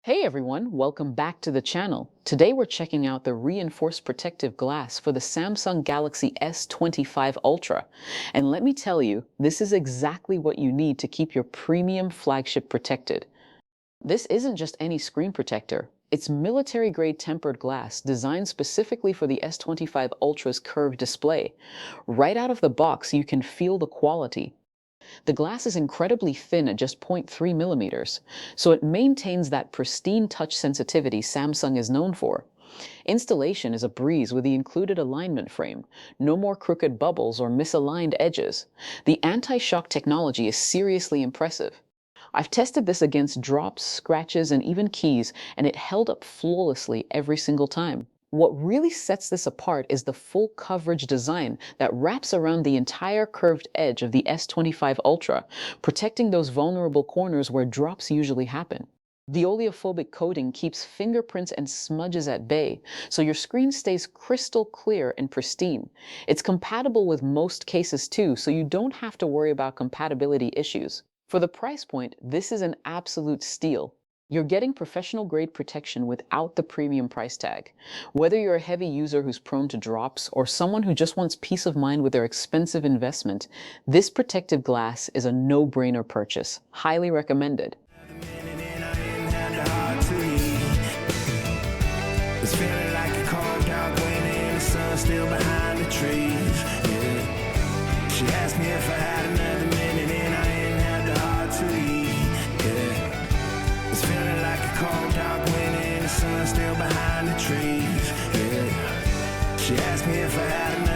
Hey everyone, welcome back to the channel. Today we're checking out the reinforced protective glass for the Samsung Galaxy S25 Ultra. And let me tell you, this is exactly what you need to keep your premium flagship protected. This isn't just any screen protector. It's military-grade tempered glass designed specifically for the S25 Ultra's curved display. Right out of the box, you can feel the quality. The glass is incredibly thin at just 0.3 millimeters, so it maintains that pristine touch sensitivity Samsung is known for. Installation is a breeze with the included alignment frame. No more crooked bubbles or misaligned edges. The anti-shock technology is seriously impressive. I've tested this against drops, scratches, and even keys, and it held up flawlessly every single time. What really sets this apart is the full coverage design that wraps around the entire curved edge of the S25 Ultra, protecting those vulnerable corners where drops usually happen. The oleophobic coating keeps fingerprints and smudges at bay, so your screen stays crystal clear and pristine. It's compatible with most cases too, so you don't have to worry about compatibility issues. For the price point, this is an absolute steal. You're getting professional grade protection without the premium price tag. Whether you're a heavy user who's prone to drops or someone who just wants peace of mind with their expensive investment, this protective glass is a no-brainer purchase. Highly recommended. It's feeling like a cold dark winter and the sun still behind the trees. Yeah. She asked me if I had another minute and I didn't have the heart to leave. Yeah. It's feeling like a cold dark winter and the sun still behind the trees. Yeah. She asked me if I had another